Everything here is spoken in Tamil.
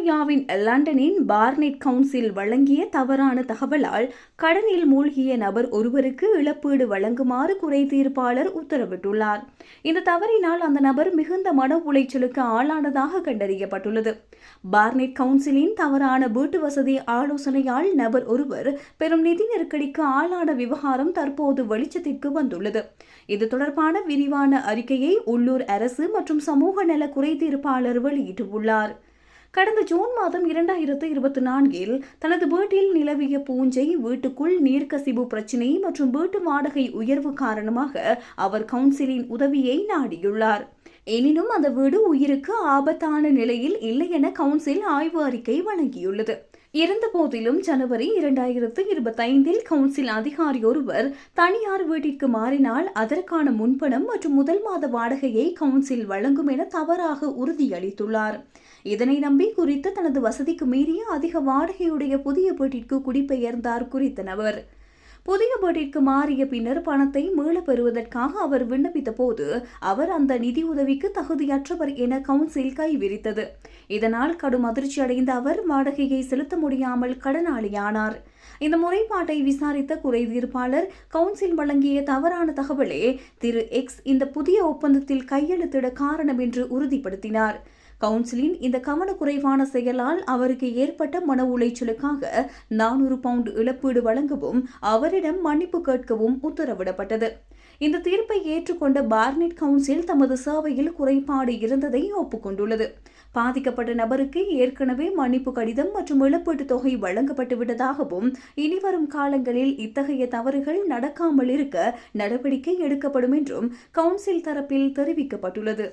விக்டோரியாவின் லண்டனின் பார்னெட் கவுன்சில் வழங்கிய தவறான தகவலால் கடனில் மூழ்கிய நபர் ஒருவருக்கு இழப்பீடு வழங்குமாறு குறைதீர்ப்பாளர் உத்தரவிட்டுள்ளார். இந்த தவறினால் அந்த நபர் மிகுந்த மன உளைச்சலுக்கு ஆளானதாக கண்டறியப்பட்டுள்ளது. பார்னெட் கவுன்சிலின் தவறான வீட்டு வசதி ஆலோசனையால் நபர் ஒருவர் பெரும் நிதி நெருக்கடிக்கு ஆளான விவகாரம் தற்போது வெளிச்சத்திற்கு வந்துள்ளது. இது தொடர்பான விரிவான அறிக்கையை உள்ளூர் அரசு மற்றும் சமூக நல குறைதீர்ப்பாளர் வெளியிட்டுள்ளார். கடந்த ஜூன் மாதம் 2024 தனது வீட்டில் நிலவிய பூஞ்சை, வீட்டுக்குள் நீர்க்கசிவு பிரச்சினை மற்றும் வீட்டு வாடகை உயர்வு காரணமாக அவர் கவுன்சிலின் உதவியை நாடியுள்ளார். எனினும் அந்த வீடு உயிருக்கு ஆபத்தான நிலையில் இல்லை என கவுன்சில் ஆய்வு அறிக்கை வழங்கியுள்ளது. இருந்தபோதிலும் ஜனவரி 2025 கவுன்சில் அதிகாரி ஒருவர் தனியார் வீட்டிற்கு மாறினால் அதற்கான முன்பணம் மற்றும் முதல் மாத வாடகையை கவுன்சில் வழங்கும் என தவறாக உறுதியளித்துள்ளார். இதனை நம்பி குறித்த தனது வசதிக்கு மீறிய அதிக வாடகையுடைய புதிய வீட்டிற்கு குடிபெயர்ந்தார் குறித்த நபர். புதிய வீட்டிற்கு மாறிய பின்னர் பணத்தை மீளப் பெறுவதற்காக அவர் விண்ணப்பித்த போது அவர் அந்த நிதியுதவிக்கு தகுதியற்றவர் என கவுன்சில் கைவிரித்தது. இதனால் கடும் அதிர்ச்சி அடைந்த அவர் வாடகையை செலுத்த முடியாமல் கடனாளியானார். இந்த முறைப்பாட்டை விசாரித்த குறைதீர்ப்பாளர் கவுன்சில் வழங்கிய தவறான தகவலே திரு எக்ஸ் இந்த புதிய ஒப்பந்தத்தில் கையெழுத்திட காரணம் என்று உறுதிப்படுத்தினார். கவுன்சிலின் இந்த கவனக்குறைவான செயலால் அவருக்கு ஏற்பட்ட மன உளைச்சலுக்காக 400 பவுண்ட் இழப்பீடு வழங்கவும் அவரிடம் மன்னிப்பு கேட்கவும் உத்தரவிடப்பட்டது. இந்த தீர்ப்பை ஏற்றுக்கொண்ட பார்னெட் கவுன்சில் தமது சேவையில் குறைபாடு இருந்ததை ஒப்புக்கொண்டுள்ளது. பாதிக்கப்பட்ட நபருக்கு ஏற்கனவே மன்னிப்பு கடிதம் மற்றும் இழப்பீட்டுத் தொகை வழங்கப்பட்டுவிட்டதாகவும் இனிவரும் காலங்களில் இத்தகைய தவறுகள் நடக்காமல் இருக்க நடவடிக்கை எடுக்கப்படும் என்றும் கவுன்சில் தரப்பில் தெரிவிக்கப்பட்டுள்ளது.